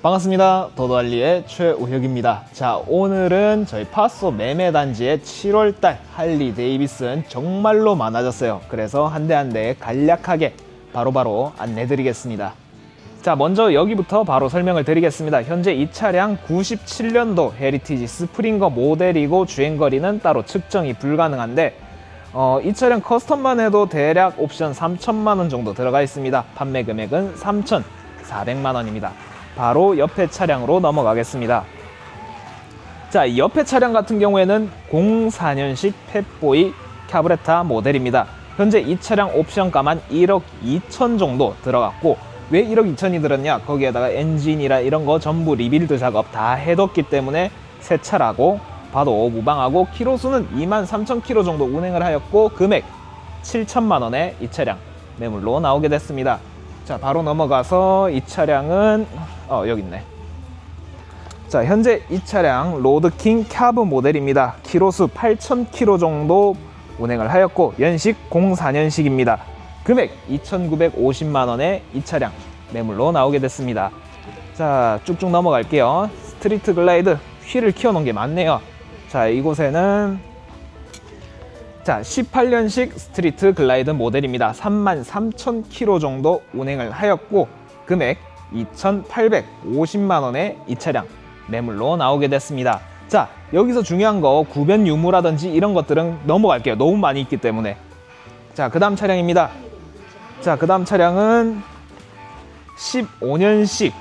반갑습니다. 도도할리의 최우혁입니다. 자, 오늘은 저희 파소 매매단지의 7월달 할리 데이비슨 정말로 많아졌어요. 그래서 한 대 한 대 간략하게 바로바로 안내드리겠습니다. 자, 먼저 여기부터 바로 설명을 드리겠습니다. 현재 이 차량 97년도 헤리티지 스프링거 모델이고 주행거리는 따로 측정이 불가능한데 이 차량 커스텀만 해도 대략 옵션 3천만원 정도 들어가 있습니다. 판매 금액은 3,400만원입니다. 바로 옆에 차량으로 넘어가겠습니다. 자, 이 옆에 차량 같은 경우에는 04년식 펫보이 카브레타 모델입니다. 현재 이 차량 옵션가만 1억 2천 정도 들어갔고, 왜 1억 2천이 들었냐? 거기에다가 엔진이라 이런 거 전부 리빌드 작업 다 해뒀기 때문에 새 차라고 봐도 무방하고, 키로수는 23,000km 정도 운행을 하였고, 금액 7천만원에 이 차량 매물로 나오게 됐습니다. 자, 바로 넘어가서 이 차량은 여기 있네. 자, 현재 이 차량 로드킹 캡브 모델입니다. 키로수 8,000km 정도 운행을 하였고, 연식 04년식입니다. 금액 2,950만원에 이 차량 매물로 나오게 됐습니다. 자, 쭉쭉 넘어갈게요. 스트리트 글라이드 휠을 키워놓은 게 많네요. 자, 이곳에는 18년식 스트리트 글라이드 모델입니다. 33,000km 정도 운행을 하였고, 금액 2,850만원에 이 차량 매물로 나오게 됐습니다. 자, 여기서 중요한 거 구변 유무라든지 이런 것들은 넘어갈게요. 너무 많이 있기 때문에. 자, 그 다음 차량입니다. 자, 그 다음 차량은 15년식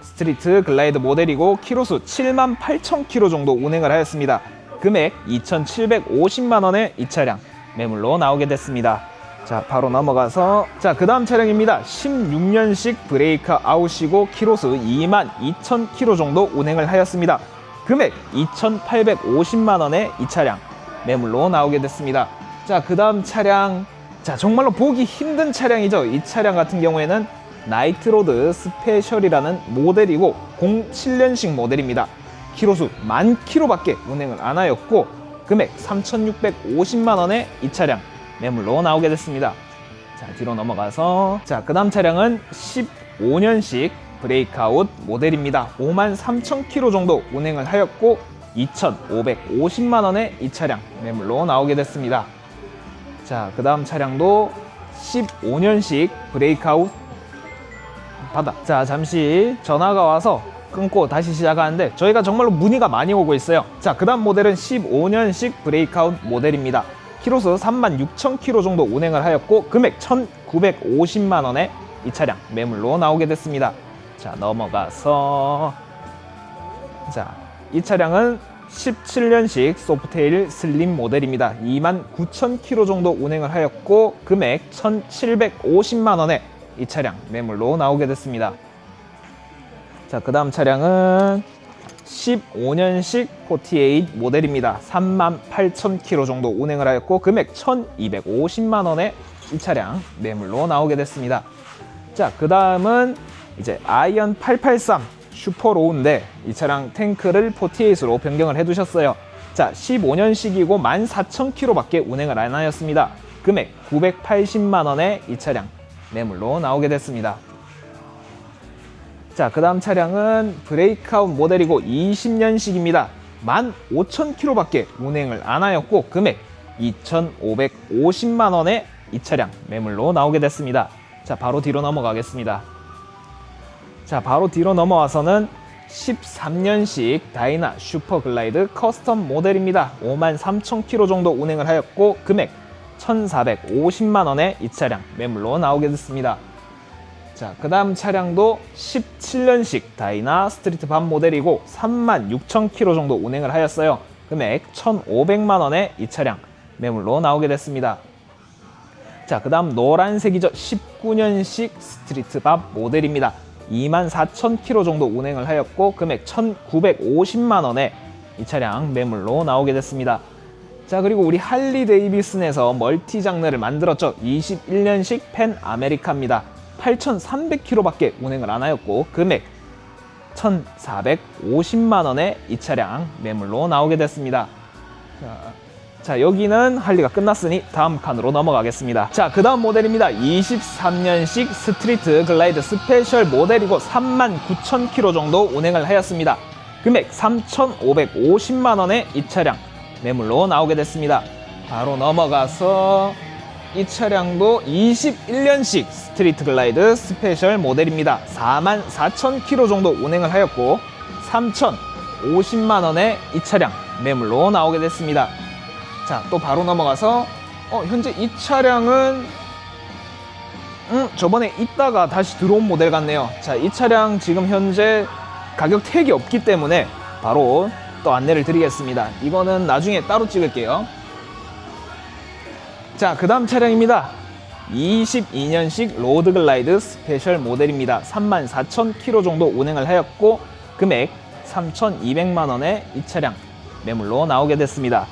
스트리트 글라이드 모델이고, 키로수 78,000km 정도 운행을 하였습니다. 금액 2,750만원에 이 차량 매물로 나오게 됐습니다. 자, 바로 넘어가서 그 다음 차량입니다. 16년식 브레이크 아웃이고, 키로수 22,000km 정도 운행을 하였습니다. 금액 2,850만원에 이 차량 매물로 나오게 됐습니다. 자, 그 다음 차량, 정말로 보기 힘든 차량이죠. 이 차량 같은 경우에는 나이트로드 스페셜이라는 모델이고, 07년식 모델입니다. 키로수 10,000km밖에 운행을 안 하였고, 금액 3,650만원에 이 차량 매물로 나오게 됐습니다. 자, 뒤로 넘어가서 그 다음 차량은 15년식 브레이크아웃 모델입니다. 53,000km 정도 운행을 하였고, 2,550만원에 이 차량 매물로 나오게 됐습니다. 자, 그 다음 차량도 15년식 브레이크아웃 자, 잠시 전화가 와서 끊고 다시 시작하는데, 저희가 정말로 문의가 많이 오고 있어요. 자, 그 다음 모델은 15년식 브레이크아웃 모델입니다. 키로수 36,000km 정도 운행을 하였고, 금액 1,950만원에 이 차량 매물로 나오게 됐습니다. 자, 넘어가서 이 차량은 17년식 소프테일 슬림 모델입니다. 29,000km 정도 운행을 하였고, 금액 1,750만원에 이 차량 매물로 나오게 됐습니다. 자, 그 다음 차량은 15년식 48 모델입니다. 38,000km 정도 운행을 하였고, 금액 1,250만원에 이 차량 매물로 나오게 됐습니다. 자, 그 다음은 이제 아이언 883 슈퍼로우인데, 이 차량 탱크를 48으로 변경을 해두셨어요. 자, 15년식이고 14,000km 밖에 운행을 안 하였습니다. 금액 980만원에 이 차량 매물로 나오게 됐습니다. 자, 그 다음 차량은 브레이크아웃 모델이고 20년식입니다. 15,000km 밖에 운행을 안 하였고, 금액 2,550만원에 이 차량 매물로 나오게 됐습니다. 자, 바로 뒤로 넘어가겠습니다. 자, 바로 뒤로 넘어와서는 13년식 다이나 슈퍼글라이드 커스텀 모델입니다. 53,000km 정도 운행을 하였고, 금액 1,450만원에 이 차량 매물로 나오게 됐습니다. 자, 그 다음 차량도 17년식 다이나 스트리트 밤 모델이고, 36,000km 정도 운행을 하였어요. 금액 1,500만원에 이 차량 매물로 나오게 됐습니다. 자, 그 다음 노란색이죠. 19년식 스트리트 밤 모델입니다. 24,000km 정도 운행을 하였고, 금액 1,950만원에 이 차량 매물로 나오게 됐습니다. 자, 그리고 우리 할리 데이비슨에서 멀티 장르를 만들었죠. 21년식 펜 아메리카입니다. 8,300km 밖에 운행을 안 하였고, 금액 1,450만원에 이 차량 매물로 나오게 됐습니다. 자, 자, 여기는 할리가 끝났으니 다음 칸으로 넘어가겠습니다. 자, 그 다음 모델입니다. 23년식 스트리트 글라이드 스페셜 모델이고 39,000km 정도 운행을 하였습니다. 금액 3,550만원에 이 차량 매물로 나오게 됐습니다. 바로 넘어가서 이 차량도 21년식 스트리트 글라이드 스페셜 모델입니다. 44,000km 정도 운행을 하였고 3,050만원에 이 차량 매물로 나오게 됐습니다. 자, 또 바로 넘어가서 현재 이 차량은 저번에 있다가 다시 들어온 모델 같네요. 자, 이 차량 지금 현재 가격 태그이 없기 때문에 바로 또 안내를 드리겠습니다. 이거는 나중에 따로 찍을게요. 자, 그 다음 차량입니다. 22년식 로드 글라이드 스페셜 모델입니다. 34,000km 정도 운행을 하였고 금액 3,200만원에 이 차량 매물로 나오게 됐습니다.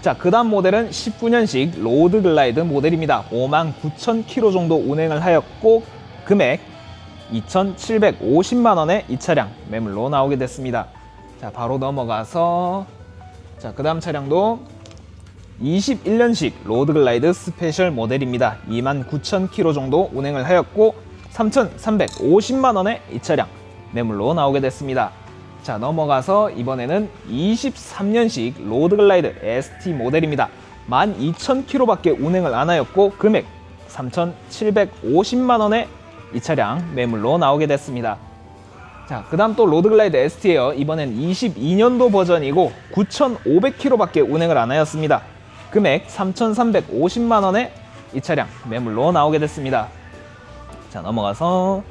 자, 그 다음 모델은 19년식 로드 글라이드 모델입니다. 59,000km 정도 운행을 하였고 금액 2,750만원에 이 차량 매물로 나오게 됐습니다. 자, 바로 넘어가서 자, 그 다음 차량도 21년식 로드 글라이드 스페셜 모델입니다. 29,000km 정도 운행을 하였고 3,350만원에 이 차량 매물로 나오게 됐습니다. 자, 넘어가서 이번에는 23년식 로드 글라이드 ST 모델입니다. 12,000km 밖에 운행을 안 하였고 금액 3,750만원에 이 차량 매물로 나오게 됐습니다. 자, 그 다음 또 로드 글라이드 ST예요. 이번엔 22년도 버전이고 9,500km 밖에 운행을 안 하였습니다. 금액 3,350만원에 이 차량 매물로 나오게 됐습니다. 자, 넘어가서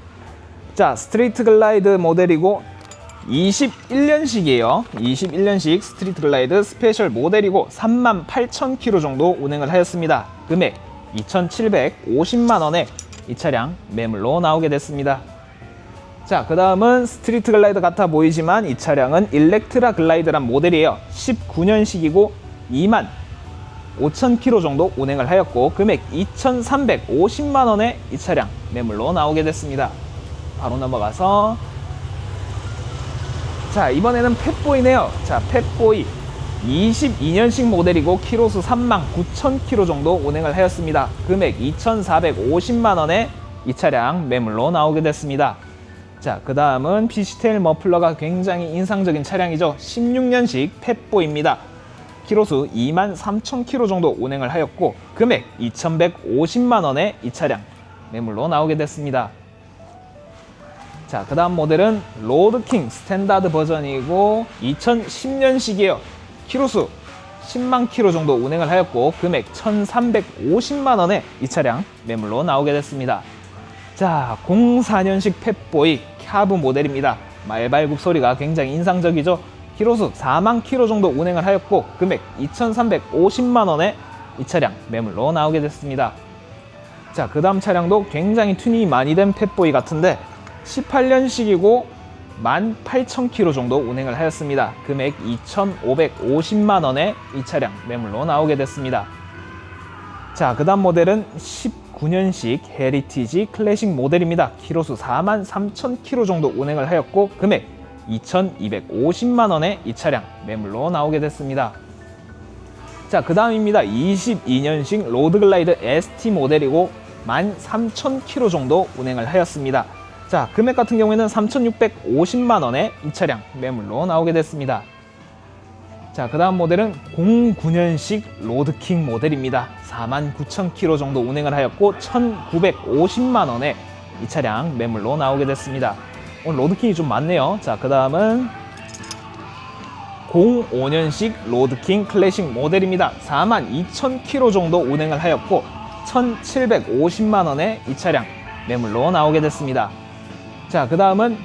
자, 스트레이트 글라이드 모델이고 21년식이에요. 21년식 스트리트 글라이드 스페셜 모델이고 38,000km 정도 운행을 하였습니다. 금액 2,750만원에 이 차량 매물로 나오게 됐습니다. 자, 그 다음은 스트리트 글라이드 같아 보이지만 이 차량은 일렉트라 글라이드란 모델이에요. 19년식이고 25,000km 정도 운행을 하였고 금액 2,350만원에 이 차량 매물로 나오게 됐습니다. 바로 넘어가서 자, 이번에는 펫보이네요. 자, 펫보이 22년식 모델이고 키로수 39,000km 정도 운행을 하였습니다. 금액 2,450만원에 이 차량 매물로 나오게 됐습니다. 자, 그 다음은 피시테일 머플러가 굉장히 인상적인 차량이죠. 16년식 펫보이입니다. 키로수 23,000km 정도 운행을 하였고 금액 2,150만원에 이 차량 매물로 나오게 됐습니다. 자, 그 다음 모델은 로드킹 스탠다드 버전이고 2010년식이에요. 키로수 10만 km 정도 운행을 하였고 금액 1,350만원에 이 차량 매물로 나오게 됐습니다. 자, 04년식 펫보이 캬브 모델입니다. 말발굽 소리가 굉장히 인상적이죠. 키로수 4만 km 정도 운행을 하였고 금액 2,350만원에 이 차량 매물로 나오게 됐습니다. 자, 그 다음 차량도 굉장히 튜닝이 많이 된 펫보이 같은데 18년식이고 18,000km 정도 운행을 하였습니다. 금액 2,550만원에 이 차량 매물로 나오게 됐습니다. 자, 그 다음 모델은 19년식 헤리티지 클래식 모델입니다. 키로수 43,000km 정도 운행을 하였고 금액 2,250만원에 이 차량 매물로 나오게 됐습니다. 자, 그 다음입니다. 22년식 로드글라이드 ST 모델이고 13,000km 정도 운행을 하였습니다. 자, 금액 같은 경우에는 3,650만원에 이 차량 매물로 나오게 됐습니다. 자, 그 다음 모델은 09년식 로드킹 모델입니다. 49,000km 정도 운행을 하였고 1,950만원에 이 차량 매물로 나오게 됐습니다. 오늘 로드킹이 좀 많네요. 자, 그 다음은 05년식 로드킹 클래식 모델입니다. 42,000km 정도 운행을 하였고 1,750만원에 이 차량 매물로 나오게 됐습니다. 자, 그 다음은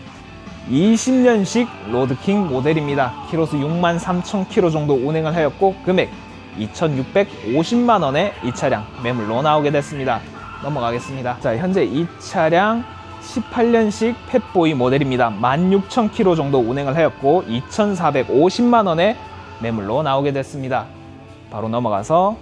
20년식 로드킹 모델입니다. 키로수 63,000km 정도 운행을 하였고 금액 2,650만원에 이 차량 매물로 나오게 됐습니다. 넘어가겠습니다. 자, 현재 이 차량 18년식 펫보이 모델입니다. 16,000km 정도 운행을 하였고 2,450만원에 매물로 나오게 됐습니다. 바로 넘어가서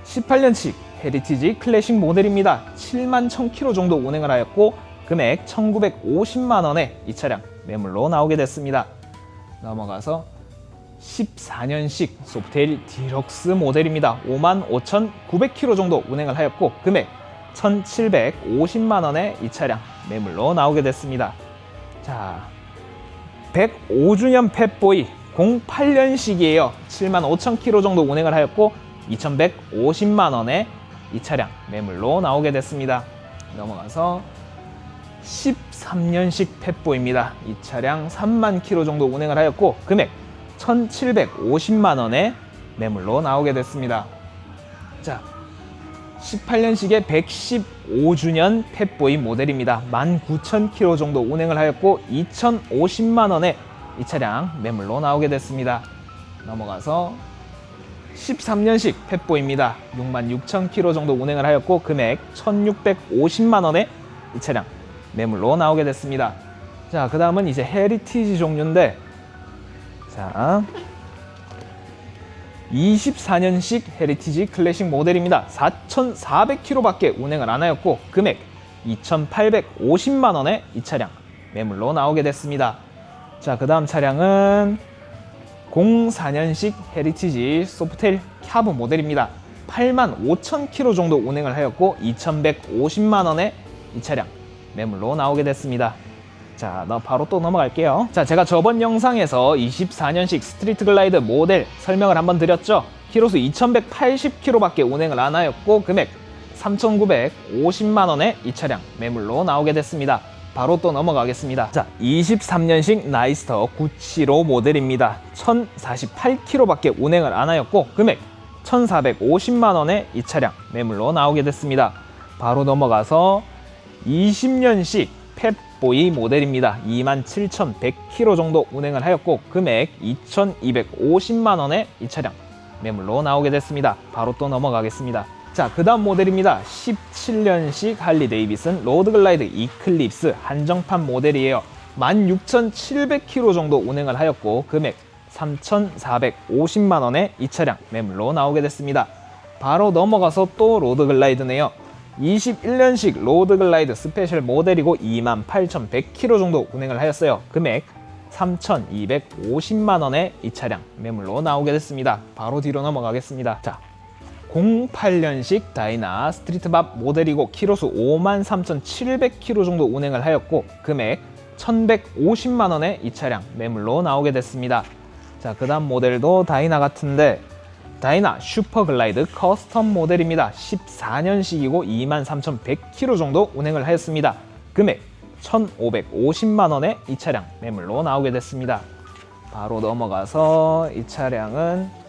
18년식 헤리티지 클래식 모델입니다. 71,000km 정도 운행을 하였고 금액 1,950만원에 이 차량 매물로 나오게 됐습니다. 넘어가서 14년식 소프트테일 디럭스 모델입니다. 55,900km 정도 운행을 하였고 금액 1,750만원에 이 차량 매물로 나오게 됐습니다. 자, 105주년 펫보이 08년식이에요. 75,000km 정도 운행을 하였고 2,150만원에 이 차량 매물로 나오게 됐습니다. 넘어가서 13년식 펫보입니다. 이 차량 3만 km 정도 운행을 하였고 금액 1,750만원에 매물로 나오게 됐습니다. 자, 18년식의 115주년 펫보이 모델입니다. 19,000km 정도 운행을 하였고 2,050만원에 이 차량 매물로 나오게 됐습니다. 넘어가서 13년식 펫보입니다. 66,000km 정도 운행을 하였고 금액 1,650만원에 이 차량 매물로 나오게 됐습니다. 자, 그 다음은 이제 헤리티지 종류인데, 자, 24년식 헤리티지 클래식 모델입니다. 4,400km 밖에 운행을 안 하였고 금액 2,850만원에 이 차량 매물로 나오게 됐습니다. 자, 그 다음 차량은 04년식 헤리티지 소프텔 캬브 모델입니다. 85,000km 정도 운행을 하였고 2,150만원에 이 차량 매물로 나오게 됐습니다. 자, 바로 또 넘어갈게요. 자, 제가 저번 영상에서 24년식 스트리트 글라이드 모델 설명을 한번 드렸죠. 키로수 2,180km 밖에 운행을 안 하였고 금액 3,950만원에 이 차량 매물로 나오게 됐습니다. 바로 또 넘어가겠습니다. 자, 23년식 나이스터 975 모델입니다. 1,048km 밖에 운행을 안 하였고 금액 1,450만원에 이 차량 매물로 나오게 됐습니다. 바로 넘어가서 20년식 펫보이 모델입니다. 27,100km 정도 운행을 하였고 금액 2,250만원에 이 차량 매물로 나오게 됐습니다. 바로 또 넘어가겠습니다. 자, 그 다음 모델입니다. 17년식 할리 데이비슨 로드글라이드 이클립스 한정판 모델이에요. 16,700km 정도 운행을 하였고 금액 3,450만원에 이 차량 매물로 나오게 됐습니다. 바로 넘어가서 또 로드글라이드네요. 21년식 로드글라이드 스페셜 모델이고 28,100km 정도 운행을 하였어요. 금액 3,250만원에 이 차량 매물로 나오게 됐습니다. 바로 뒤로 넘어가겠습니다. 자, 08년식 다이나 스트리트밥 모델이고 키로수 53,700km 정도 운행을 하였고 금액 1,150만원에 이 차량 매물로 나오게 됐습니다. 자, 그 다음 모델도 다이나 같은데 다이나 슈퍼글라이드 커스텀 모델입니다. 14년식이고 23,100km 정도 운행을 하였습니다. 금액 1,550만원에 이 차량 매물로 나오게 됐습니다. 바로 넘어가서 이 차량은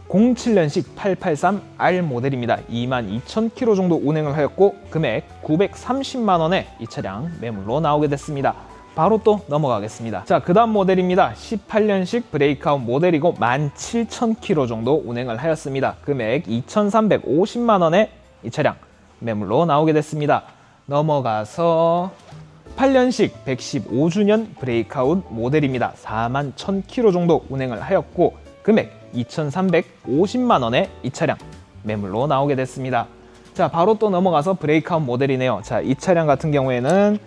07년식 883R 모델입니다. 22,000km 정도 운행을 하였고 금액 930만원에 이 차량 매물로 나오게 됐습니다. 바로 또 넘어가겠습니다. 자, 그 다음 모델입니다. 18년식 브레이크아웃 모델이고 17,000km 정도 운행을 하였습니다. 금액 2,350만원에 이 차량 매물로 나오게 됐습니다. 넘어가서 18년식 115주년 브레이크아웃 모델입니다. 41,000km 정도 운행을 하였고 금액 2,350만원에 이 차량 매물로 나오게 됐습니다. 자, 바로 또 넘어가서 브레이크아웃 모델이네요. 자, 이 차량 같은 경우에는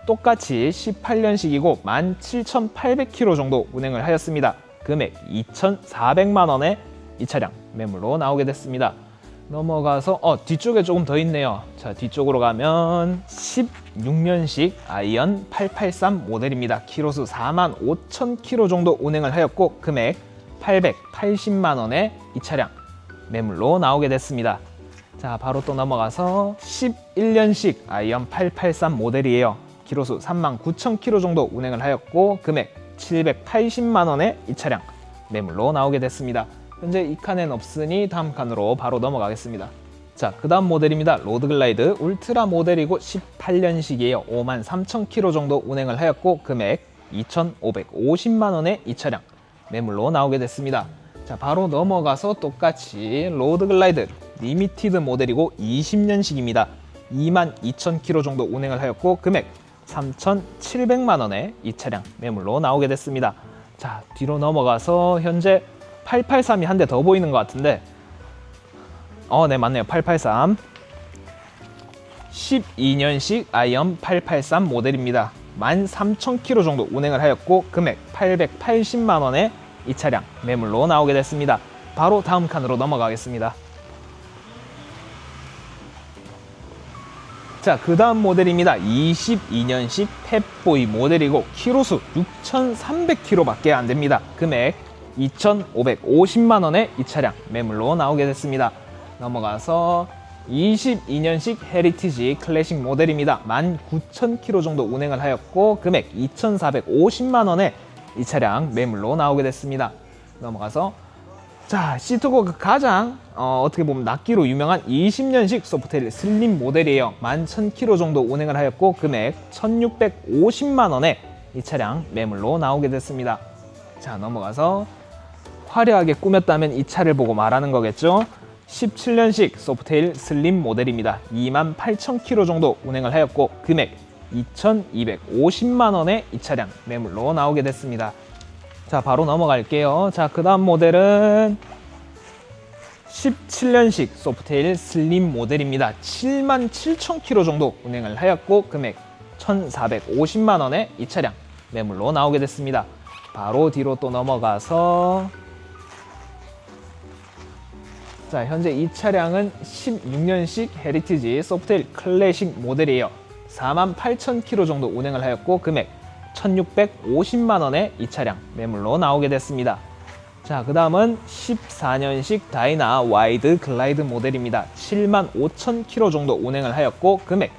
똑같이 18년식이고 17,800km 정도 운행을 하였습니다. 금액 2,400만원에 이 차량 매물로 나오게 됐습니다. 넘어가서 뒤쪽에 조금 더 있네요. 자, 뒤쪽으로 가면 16년식 아이언 883 모델입니다. 키로수 45,000km 정도 운행을 하였고 금액 880만원에 이 차량 매물로 나오게 됐습니다. 자, 바로 또 넘어가서 11년식 아이언 883 모델이에요. 키로수 39,000km 정도 운행을 하였고 금액 780만원에 이 차량 매물로 나오게 됐습니다. 현재 이 칸엔 없으니 다음 칸으로 바로 넘어가겠습니다. 자, 그 다음 모델입니다. 로드글라이드 울트라 모델이고 18년식이에요. 53,000km 정도 운행을 하였고 금액 2,550만원에 이 차량 매물로 나오게 됐습니다. 자, 바로 넘어가서 똑같이 로드글라이드 리미티드 모델이고 20년식입니다. 22,000km 정도 운행을 하였고 금액 3,700만원에 이 차량 매물로 나오게 됐습니다. 자, 뒤로 넘어가서 현재 883이 한 대 더 보이는 것 같은데 네, 맞네요. 883 12년식 아이언 883 모델입니다. 13,000km 정도 운행을 하였고 금액 880만원에 이 차량 매물로 나오게 됐습니다. 바로 다음 칸으로 넘어가겠습니다. 자, 그 다음 모델입니다. 22년식 펫보이 모델이고 키로수 6,300km 밖에 안됩니다. 금액 2,550만원에 이 차량 매물로 나오게 됐습니다. 넘어가서 22년식 헤리티지 클래식 모델입니다. 19,000km 정도 운행을 하였고 금액 2,450만원에 이 차량 매물로 나오게 됐습니다. 넘어가서 자, 시트고가 가장 어떻게 보면 낫기로 유명한 20년식 소프트테일 슬림 모델이에요. 11,000km 정도 운행을 하였고 금액 1,650만원에 이 차량 매물로 나오게 됐습니다. 자, 넘어가서 화려하게 꾸몄다면 이 차를 보고 말하는 거겠죠. 17년식 소프트테일 슬림 모델입니다. 28,000km 정도 운행을 하였고 금액 2,250만원에 이 차량 매물로 나오게 됐습니다. 자, 바로 넘어갈게요. 자, 그 다음 모델은 17년식 소프트테일 슬림 모델입니다. 77,000km 정도 운행을 하였고 금액 1,450만원에 이 차량 매물로 나오게 됐습니다. 바로 뒤로 또 넘어가서 자, 현재 이 차량은 16년식 헤리티지 소프트테일 클래식 모델이에요. 48,000km 정도 운행을 하였고 금액 1,650만원에 이 차량 매물로 나오게 됐습니다. 자, 그 다음은 14년식 다이나 와이드 글라이드 모델입니다. 75,000km 정도 운행을 하였고 금액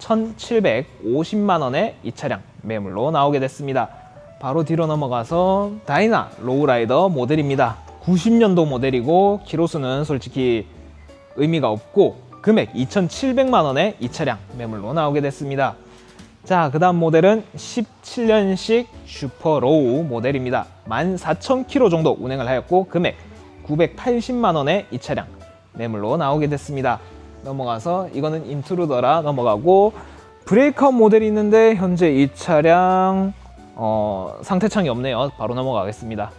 1,750만원에 이 차량 매물로 나오게 됐습니다. 바로 뒤로 넘어가서 다이나 로우라이더 모델입니다. 90년도 모델이고 키로수는 솔직히 의미가 없고 금액 2,700만원에 이 차량 매물로 나오게 됐습니다. 자, 그 다음 모델은 17년식 슈퍼로우 모델입니다. 14,000km 정도 운행을 하였고 금액 980만원에 이 차량 매물로 나오게 됐습니다. 넘어가서 이거는 인트루더라 넘어가고 브레이크아웃 모델이 있는데 현재 이 차량 상태창이 없네요. 바로 넘어가겠습니다.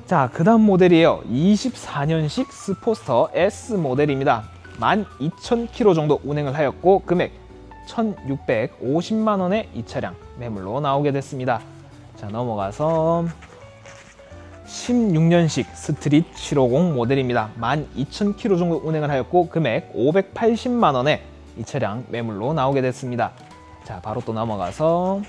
자, 그 다음 모델이에요. 24년식 스포스터 S 모델입니다. 12,000km 정도 운행을 하였고 금액 1,650만원에 이 차량 매물로 나오게 됐습니다. 자, 넘어가서 16년식 스트릿 750 모델입니다. 12,000km 정도 운행을 하였고 금액 580만원에 이 차량 매물로 나오게 됐습니다. 자, 바로 또 넘어가서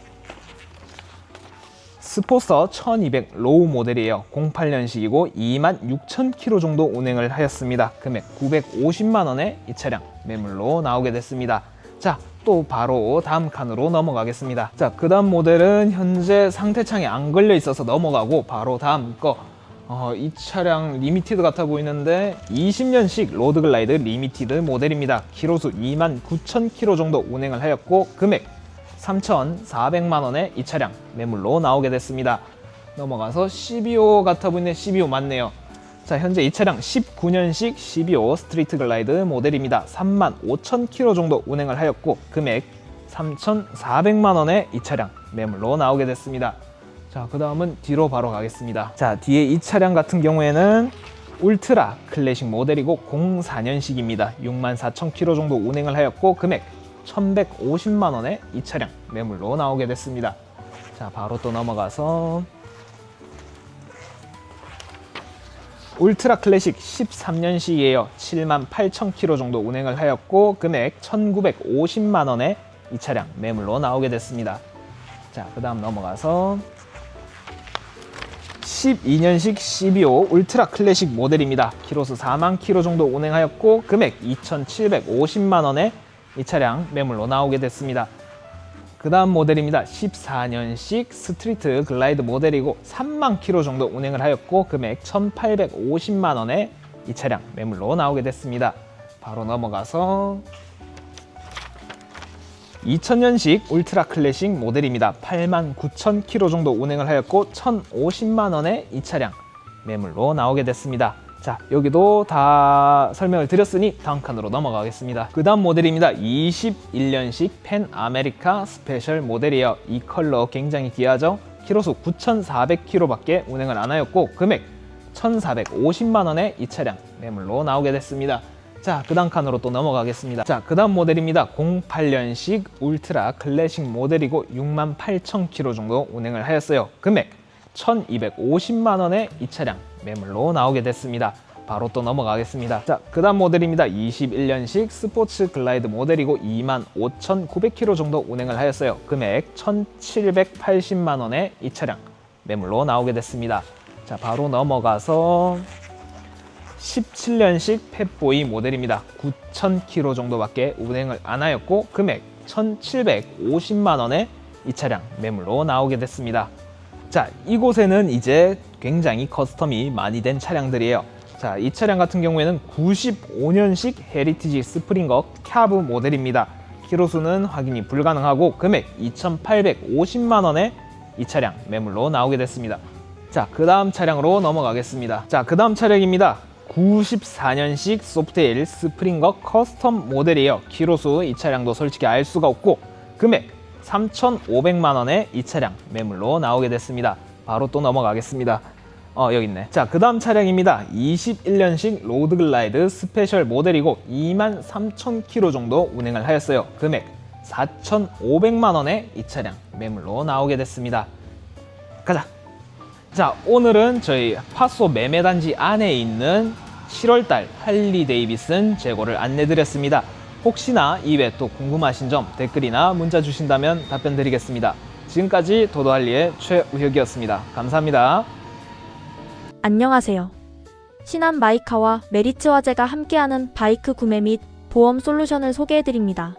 스포스터 1200 로우 모델이에요. 08년식이고 26,000km 정도 운행을 하였습니다. 금액 950만원에 이 차량 매물로 나오게 됐습니다. 자, 또 바로 다음 칸으로 넘어가겠습니다. 자, 그 다음 모델은 현재 상태창이 안 걸려 있어서 넘어가고 바로 다음 거 이 차량 리미티드 같아 보이는데 20년식 로드글라이드 리미티드 모델입니다. 키로수 29,000km 정도 운행을 하였고 금액 3,400만원에 이 차량 매물로 나오게 됐습니다. 넘어가서 CBO 같아 보이네. CBO 맞네요. 자, 현재 이 차량 19년식 CBO 스트리트 글라이드 모델입니다. 35,000km 정도 운행을 하였고 금액 3,400만원에 이 차량 매물로 나오게 됐습니다. 자, 그 다음은 뒤로 바로 가겠습니다. 자, 뒤에 이 차량 같은 경우에는 울트라 클래식 모델이고 04년식입니다. 64,000km 정도 운행을 하였고 금액 1,150만원에 이 차량 매물로 나오게 됐습니다. 자, 바로 또 넘어가서 울트라 클래식 13년식이에요. 78,000km 정도 운행을 하였고 금액 1,950만원에 이 차량 매물로 나오게 됐습니다. 자, 그 다음 넘어가서 12년식 CBO 울트라 클래식 모델입니다. 키로수 40,000km 정도 운행하였고 금액 2,750만원에 이 차량 매물로 나오게 됐습니다. 그 다음 모델입니다. 14년식 스트리트 글라이드 모델이고 30,000km 정도 운행을 하였고 금액 1,850만원에 이 차량 매물로 나오게 됐습니다. 바로 넘어가서 2000년식 울트라 클래식 모델입니다. 89,000km 정도 운행을 하였고 1,050만원에 이 차량 매물로 나오게 됐습니다. 자, 여기도 다 설명을 드렸으니 다음 칸으로 넘어가겠습니다. 그 다음 모델입니다. 21년식 펜 아메리카 스페셜 모델이에요. 이 컬러 굉장히 귀하죠? 키로수 9,400km 밖에 운행을 안 하였고 금액 1,450만원에 이 차량 매물로 나오게 됐습니다. 자, 그 다음 칸으로 또 넘어가겠습니다. 자, 그 다음 모델입니다. 08년식 울트라 클래식 모델이고 68,000km 정도 운행을 하였어요. 금액 1,250만원에 이 차량 매물로 나오게 됐습니다. 바로 또 넘어가겠습니다. 자, 그 다음 모델입니다. 21년식 스포츠 글라이드 모델이고 25,900km 정도 운행을 하였어요. 금액 1,780만원에 이 차량 매물로 나오게 됐습니다. 자, 바로 넘어가서 17년식 펫보이 모델입니다. 9,000km 정도밖에 운행을 안 하였고 금액 1,750만원에 이 차량 매물로 나오게 됐습니다. 자, 이곳에는 이제 굉장히 커스텀이 많이 된 차량들이에요. 자, 이 차량 같은 경우에는 95년식 헤리티지 스프링거 캬브 모델입니다. 키로수는 확인이 불가능하고 금액 2,850만원에 이 차량 매물로 나오게 됐습니다. 자, 그 다음 차량으로 넘어가겠습니다. 자, 그 다음 차량입니다. 94년식 소프트에일 스프링거 커스텀 모델이에요. 키로수 이 차량도 솔직히 알 수가 없고 금액 3,500만원에 이 차량 매물로 나오게 됐습니다. 바로 또 넘어가겠습니다. 여기 있네. 자, 그 다음 차량입니다. 21년식 로드글라이드 스페셜 모델이고 23,000km 정도 운행을 하였어요. 금액 4,500만원에 이 차량 매물로 나오게 됐습니다. 가자. 자, 오늘은 저희 파소 매매단지 안에 있는 7월달 할리 데이비슨 재고를 안내드렸습니다. 혹시나 이 외에 또 궁금하신 점 댓글이나 문자 주신다면 답변 드리겠습니다. 지금까지 도도할리의 최우혁이었습니다. 감사합니다. 안녕하세요. 신한 마이카와 메리츠 화재가 함께하는 바이크 구매 및 보험 솔루션을 소개해드립니다.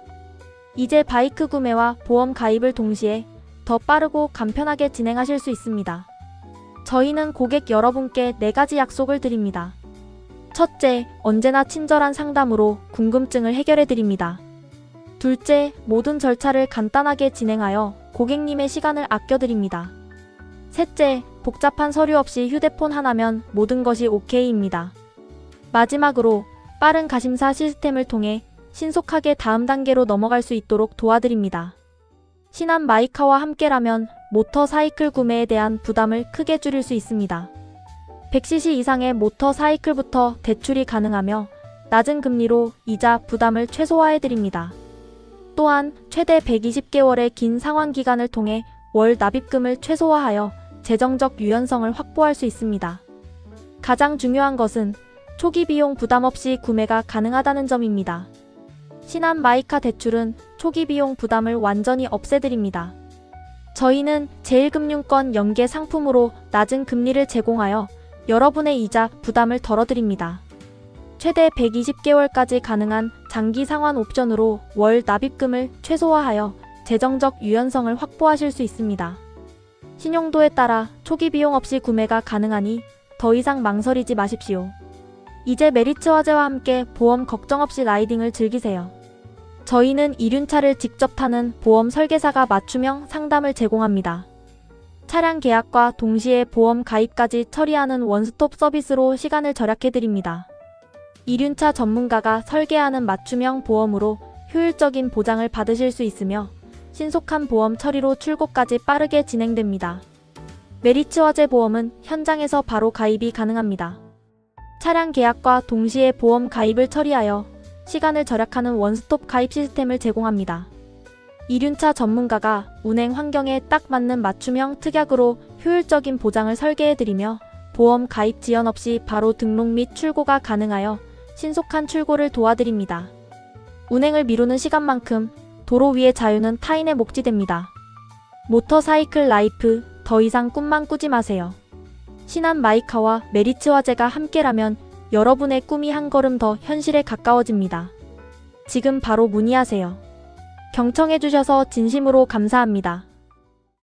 이제 바이크 구매와 보험 가입을 동시에 더 빠르고 간편하게 진행하실 수 있습니다. 저희는 고객 여러분께 4가지 약속을 드립니다. 첫째, 언제나 친절한 상담으로 궁금증을 해결해드립니다. 둘째, 모든 절차를 간단하게 진행하여 고객님의 시간을 아껴드립니다. 셋째, 복잡한 서류 없이 휴대폰 하나면 모든 것이 오케이입니다. 마지막으로 빠른 가심사 시스템을 통해 신속하게 다음 단계로 넘어갈 수 있도록 도와드립니다. 신한 마이카와 함께라면 모터사이클 구매에 대한 부담을 크게 줄일 수 있습니다. 100cc 이상의 모터사이클부터 대출이 가능하며 낮은 금리로 이자 부담을 최소화해드립니다. 또한 최대 120개월의 긴 상환 기간을 통해 월 납입금을 최소화하여 재정적 유연성을 확보할 수 있습니다. 가장 중요한 것은 초기 비용 부담 없이 구매가 가능하다는 점입니다. 신한 마이카 대출은 초기 비용 부담을 완전히 없애드립니다. 저희는 제1금융권 연계 상품으로 낮은 금리를 제공하여 여러분의 이자 부담을 덜어드립니다. 최대 120개월까지 가능한 장기 상환 옵션으로 월 납입금을 최소화하여 재정적 유연성을 확보하실 수 있습니다. 신용도에 따라 초기 비용 없이 구매가 가능하니 더 이상 망설이지 마십시오. 이제 메리츠 화재와 함께 보험 걱정 없이 라이딩을 즐기세요. 저희는 이륜차를 직접 타는 보험 설계사가 맞춤형 상담을 제공합니다. 차량 계약과 동시에 보험 가입까지 처리하는 원스톱 서비스로 시간을 절약해드립니다. 이륜차 전문가가 설계하는 맞춤형 보험으로 효율적인 보장을 받으실 수 있으며 신속한 보험 처리로 출고까지 빠르게 진행됩니다. 메리츠 화재 보험은 현장에서 바로 가입이 가능합니다. 차량 계약과 동시에 보험 가입을 처리하여 시간을 절약하는 원스톱 가입 시스템을 제공합니다. 이륜차 전문가가 운행 환경에 딱 맞는 맞춤형 특약으로 효율적인 보장을 설계해드리며 보험 가입 지연 없이 바로 등록 및 출고가 가능하여 신속한 출고를 도와드립니다. 운행을 미루는 시간만큼 도로 위의 자유는 타인의 몫이 됩니다. 모터사이클 라이프, 더 이상 꿈만 꾸지 마세요. 신한 마이카와 메리츠 화재가 함께라면 여러분의 꿈이 한 걸음 더 현실에 가까워집니다. 지금 바로 문의하세요. 경청해주셔서 진심으로 감사합니다.